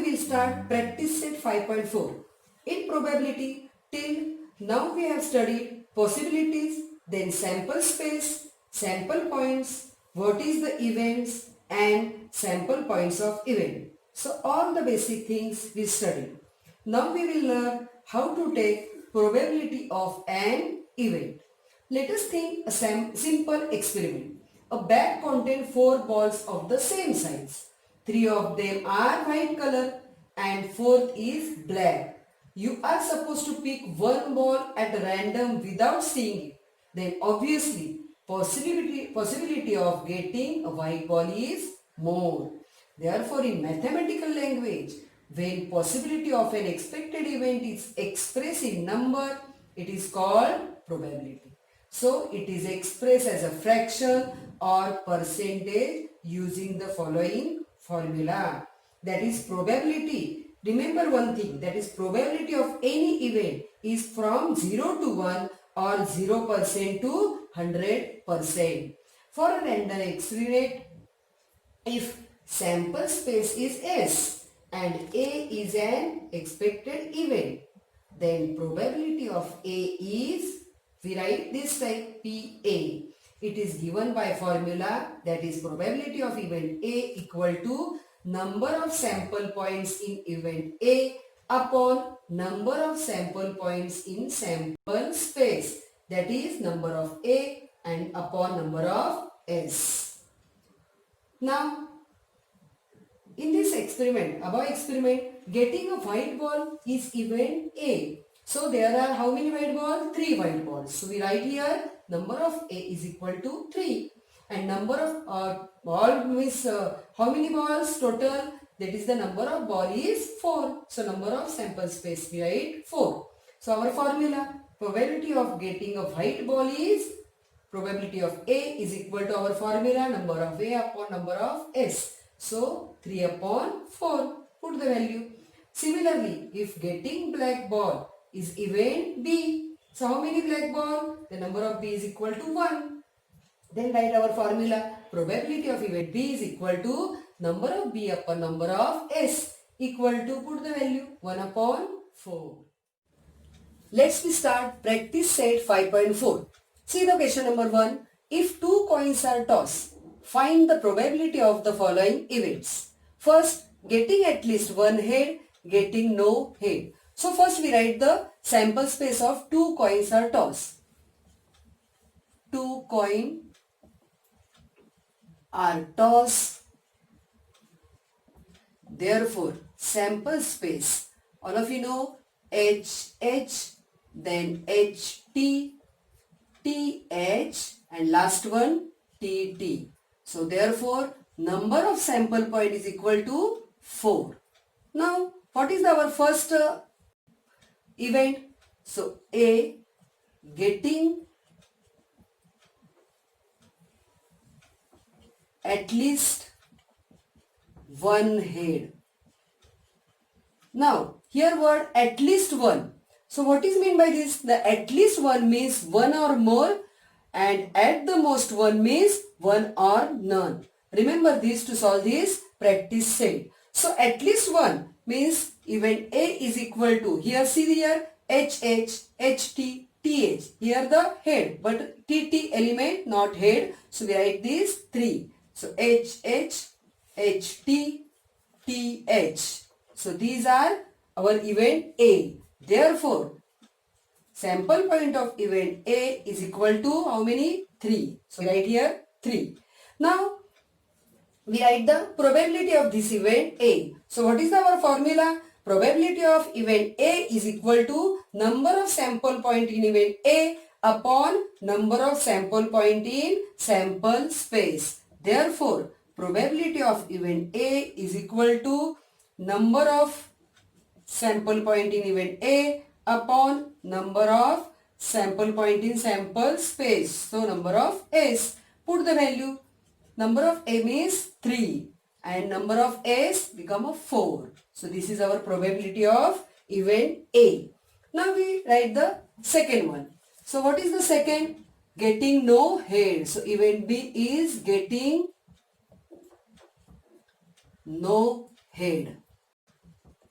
we will start practice set 5.4. In probability, till now we have studied possibilities, then sample space, sample points, what is the events and sample points of event. So all the basic things we studied. Now we will learn how to take probability of an event. Let us think a simple experiment. A bag contains 4 balls of the same size. 3 of them are white color and 4th is black. You are supposed to pick one ball at random without seeing it. Then obviously possibility of getting a white ball is more. Therefore, in mathematical language, when possibility of an expected event is expressed in number, it is called probability. So, it is expressed as a fraction or percentage using the following formula. That is probability. Remember one thing, that is probability of any event is from 0 to 1 or 0% to 100%. For a random experiment, if sample space is S and A is an expected event, then probability of A is, we write this type PA. It is given by formula, that is probability of event A equal to number of sample points in event A upon number of sample points in sample space, that is number of A and upon number of S. Now, in this experiment, above experiment, getting a white ball is event A. So there are how many white balls? 3 white balls. So we write here number of A is equal to 3 and number of ball means how many balls total? That is the number of ball is 4. So number of sample space we write 4. So our formula, probability of getting a white ball is probability of A is equal to our formula number of A upon number of S. So 3 upon 4, put the value. Similarly, if getting black ball is event B, so how many black ball? The number of B is equal to 1. Then write our formula, probability of event B is equal to number of B upon number of S equal to, put the value 1 upon 4. Let's start practice set 5.4. See the question number 1. If 2 coins are tossed, find the probability of the following events. First, getting at least one head, getting no head. So first we write the sample space of 2 coins are tossed. 2 coins are tossed. Therefore, sample space, all of you know HH, then HT, TH and last one TT. So therefore, number of sample point is equal to 4. Now, what is our first event? So A, getting at least one head. Now, here word at least one. So what is mean by this? The at least one means one or more and at the most one means one or none. Remember this to solve this practice set. So at least one means event A is equal to, here see here HH, HT, TH. Here the head but TT element not head. So we write this 3. So HH, HT, TH. So these are our event A. Therefore, sample point of event A is equal to how many? 3. So write here 3. Now, we write the probability of this event A. So what is our formula? Probability of event A is equal to number of sample point in event A upon number of sample point in sample space. Therefore, probability of event A is equal to number of sample point in event A upon number of sample point in sample space. So number of S. Put the value. Number of M is 3 and number of S become a 4. So this is our probability of event A. Now we write the second one. So what is the second? Getting no head. So event B is getting no head.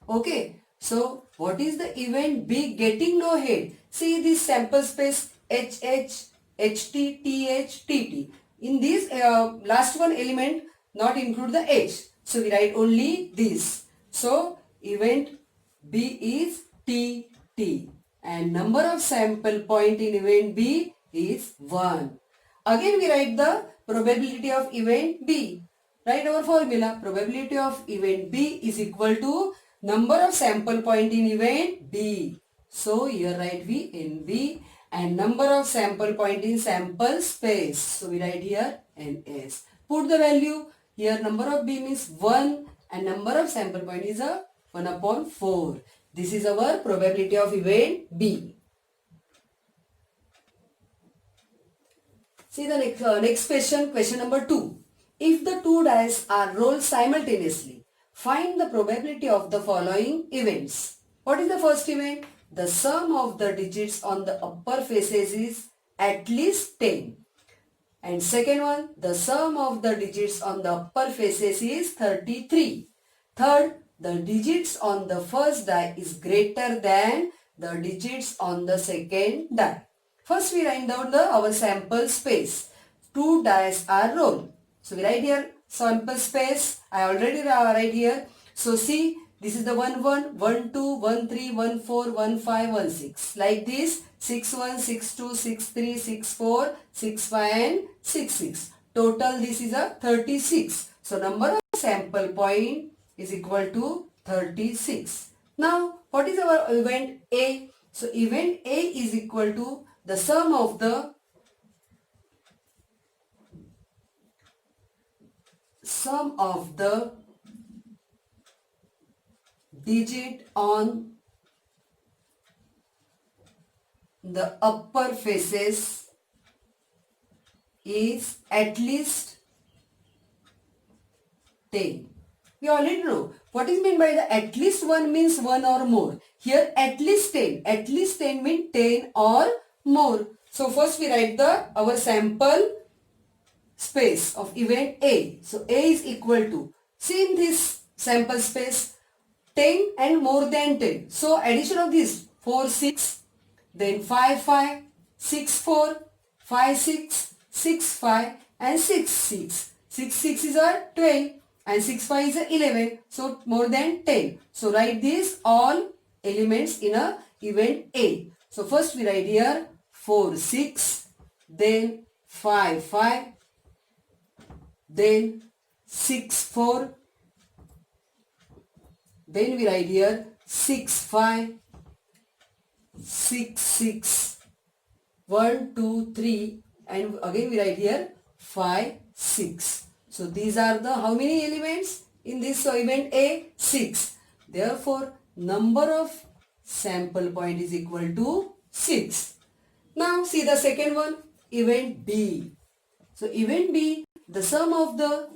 Okay, so what is the event B getting no head? See this sample space HH, HT, TH, TT. In this last one element not include the H. So we write only this. So event B is TT and number of sample point in event B is 1. Again we write the probability of event B. Write our formula. Probability of event B is equal to number of sample point in event B. So here write V in B and number of sample point in sample space. So we write here NS. Put the value. Here number of B means 1 and number of sample point is a 1 upon 4. This is our probability of event B. See the next question, question number 2. If the two dice are rolled simultaneously, find the probability of the following events. What is the first event? The sum of the digits on the upper faces is at least 10. And second one, the sum of the digits on the upper faces is 33. Third, the digits on the first die is greater than the digits on the second die. First we write down our sample space. Two dice are rolled. So we write here sample space. I already write here. So see, this is the 1 1, 1 2, 1 3, 1 4, 1 5, 1 6. Like this, 6 1, 6 2, 6 3, 6 4, 6 5 and 6 6. Total this is a 36. So number of sample point is equal to 36. Now what is our event A? So event A is equal to the sum of the digit on the upper faces is at least 10. We already know what is meant by the at least 1 means 1 or more. Here at least 10. At least 10 means 10 or more. So first we write our sample space of event A. So A is equal to, see in this sample space 10 and more than 10. So addition of this 4 6, then 5 5, 6 4, 5 6, 6 5 and 6 6. 6 6 is a 12 and 6 5 is a 11. So more than 10. So write these all elements in a event A. So first we write here 4 6, then 5 5, then 6 4, then we write here 6 5, 6 6, 1 2 3 and again we write here 5 6. So these are the how many elements in this event A? 6. Therefore number of sample point is equal to 6. Now see the second one, event B. So event B, the sum of the,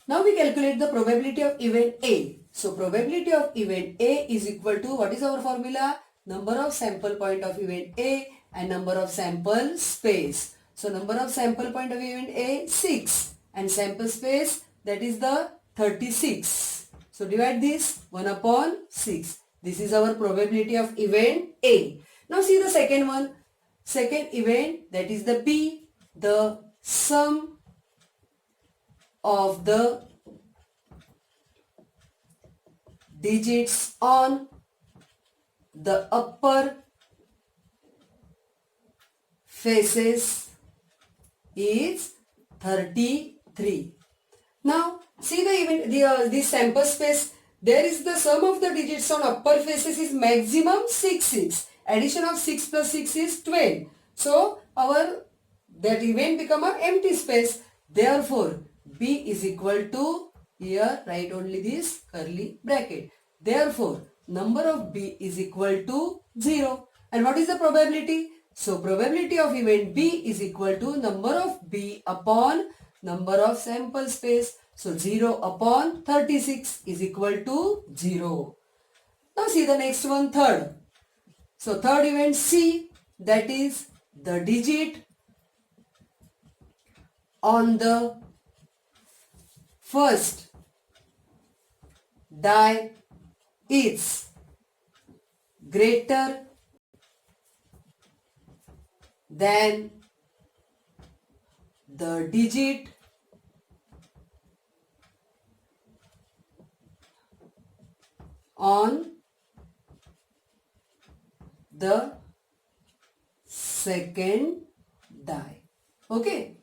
now we calculate the probability of event A. So probability of event A is equal to, what is our formula? Number of sample point of event A and number of sample space. So number of sample point of event A 6 and sample space, that is the 36. So divide this 1 upon 6. This is our probability of event A. Now see the second one. Second event, that is the B. The sum of the digits on the upper faces is 33. Now see the event, this sample space, there is the sum of the digits on upper faces is maximum 6 6. Addition of 6 plus 6 is 12. So our that event become an empty space. Therefore B is equal to, here write only this curly bracket. Therefore number of B is equal to 0. And what is the probability? So probability of event B is equal to number of B upon number of sample space. So 0 upon 36 is equal to 0. Now see the next one, third. So third event C, that is the digit on the first die is greater than the digit on the second die. Okay.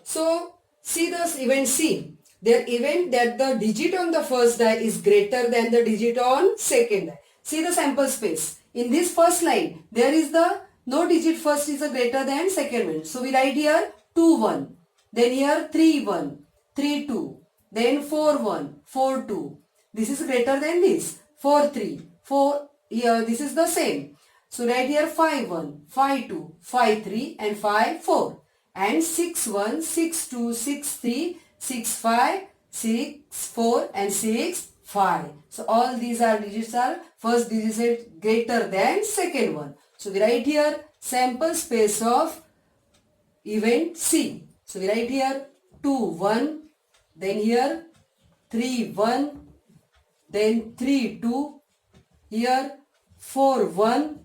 So see this event C. Their event that the digit on the first die is greater than the digit on second die. See the sample space. In this first line, there is the no digit first is a greater than second one. So we write here 2 1. Then here 3 1, 3 2. Then 4 1, 4 2. This is greater than this. 4 3, 4. Here this is the same. So write here 5 1, 5 2, 5 3 and 5 4. And 6 1, 6 2, 6 3, 6 5, 6 4 and 6 5. So all these are digits are first digit greater than second one. So we write here sample space of event C. So we write here 2 1, then here 3 1, then 3 2, here 4 1,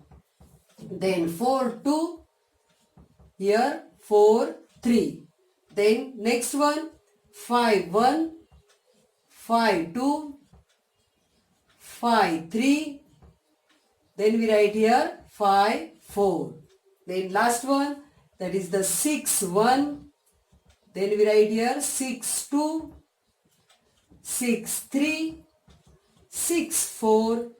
then 4 2, here 4 3. Then next one 5 1, 5 2, 5 3. Then we write here 5 4. Then last one, that is the 6 1. Then we write here 6 2, 6 3, 6 4,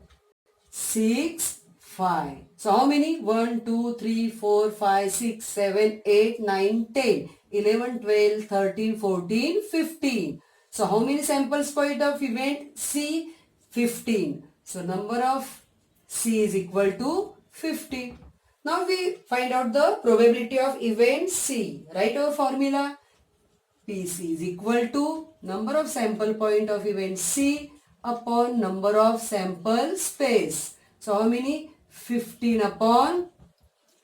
6 5. So how many? 1, 2, 3, 4, 5, 6, 7, 8, 9, 10, 11, 12, 13, 14, 15. So how many samples point of event C? 15. So number of C is equal to 15. Now we find out the probability of event C. Write our formula. PC is equal to number of sample point of event C upon number of sample space. So how many? 15 upon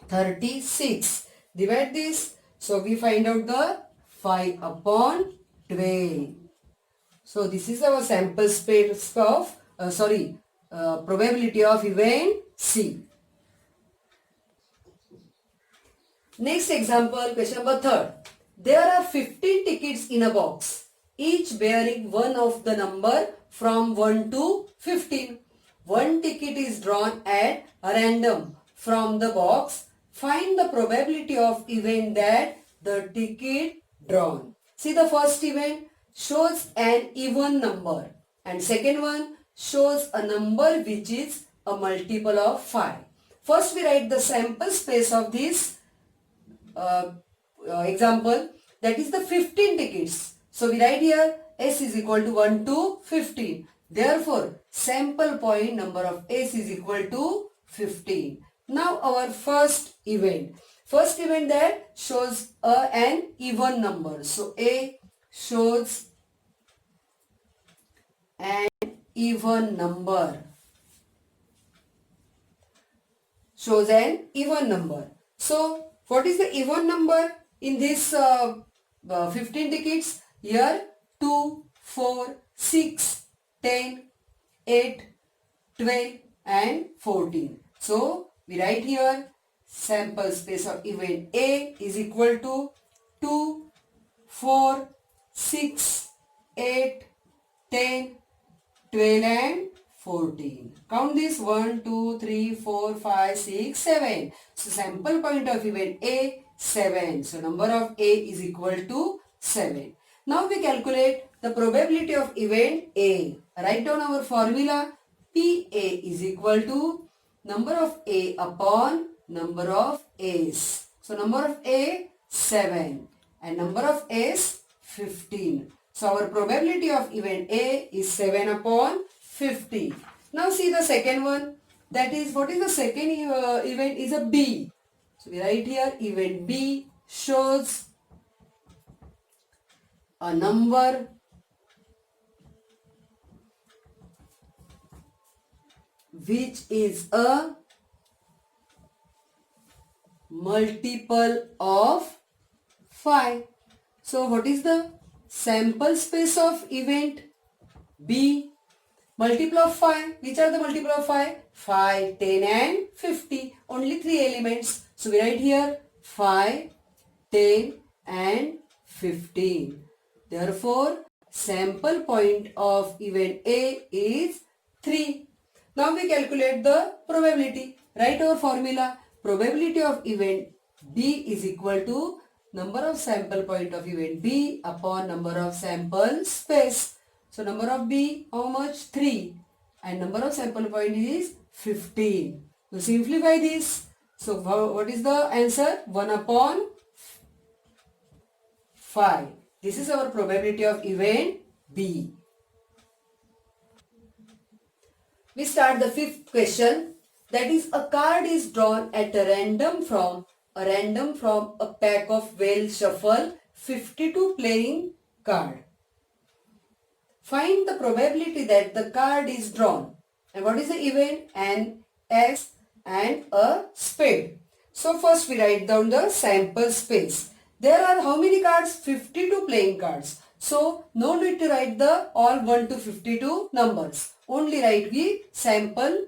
36. Divide this. So we find out the 5 upon 12. So this is our sample space of probability of event C. Next example, question number 3. There are 15 tickets in a box, each bearing one of the number from 1 to 15. One ticket is drawn at random from the box. Find the probability of event that the ticket drawn. See, the first event shows an even number and second one shows a number which is a multiple of 5. First we write the sample space of this example, that is the 15 tickets. So we write here S is equal to 1 to 15. Therefore, sample point number of S is equal to 15. Now our first event. First event that shows an even number. So A shows an even number. Shows an even number. So what is the even number in this 15 tickets? Here 2, 4, 6, 10, 8, 12 and 14. So we write here sample space of event A is equal to 2, 4, 6, 8, 10, 12 and 14. Count this 1, 2, 3, 4, 5, 6, 7. So sample point of event A 7. So number of A is equal to 7. Now we calculate the probability of event A. Write down our formula. PA is equal to number of A upon number of A's. So number of A 7 and number of A's 15. So our probability of event A is 7 upon 50. Now see the second one. That is, what is the second event is a B. So we write here event B shows a number which is a multiple of 5. So what is the sample space of event B. Multiple of 5. Which are the multiple of 5? 5, 10 and 50. Only 3 elements. So we write here 5, 10 and 15. Therefore, sample point of event A is 3. Now we calculate the probability. Write our formula. Probability of event B is equal to number of sample point of event B upon number of sample space. So number of B, how much? 3. And number of sample point is 15. So simplify this. So what is the answer? 1 upon 5. This is our probability of event B. We start the fifth question. That is, a card is drawn at a random from a pack of well shuffle 52 playing card. Find the probability that the card is drawn. And what is the event? An X and a spade. So first we write down the sample space. There are how many cards? 52 playing cards. So no need to write the all 1 to 52 numbers. Only write the sample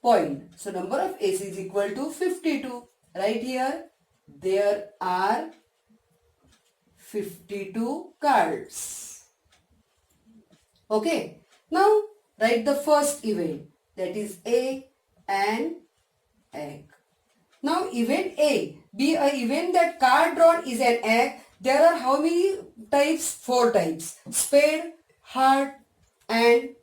point. So number of A's is equal to 52. Right here, there are 52 cards. Okay. Now write the first event, that is A and egg. Now event A, be a event that card drawn is an egg. There are how many types? 4 types. Spade, heart and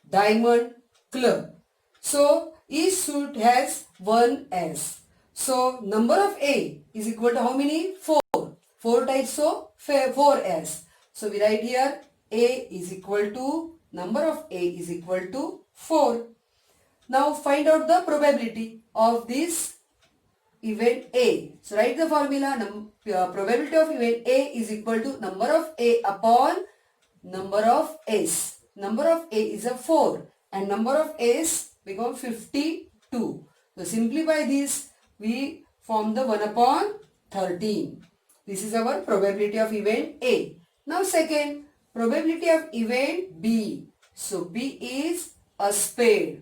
diamond, club. So each suit has 1 S. So number of A is equal to how many? 4. 4 types, so 4 S. So we write here A is equal to, number of A is equal to 4. Now find out the probability of this event A. So write the formula. Probability of event A is equal to number of A upon number of S. Number of A is a 4 and number of S become 52. So simplify this. We form the 1 upon 13. This is our probability of event A. Now second, probability of event B. So B is a spade.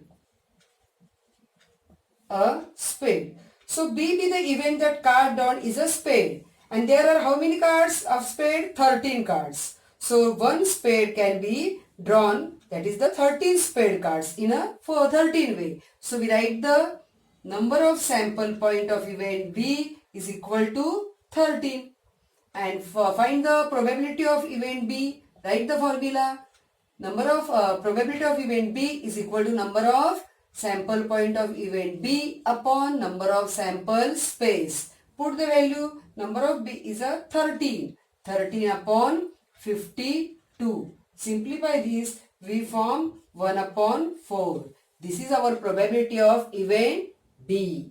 A spade. So B be the event that card drawn is a spade. And there are how many cards of spade? 13 cards. So one spade can be drawn, that is the 13 spade cards in a 13 way. So we write the number of sample point of event B is equal to 13. And find the probability of event B, write the formula. Number of probability of event B is equal to number of sample point of event B upon number of sample space. Put the value. Number of B is a 13. 13 upon 52. Simplify this. We form 1 upon 4. This is our probability of event B.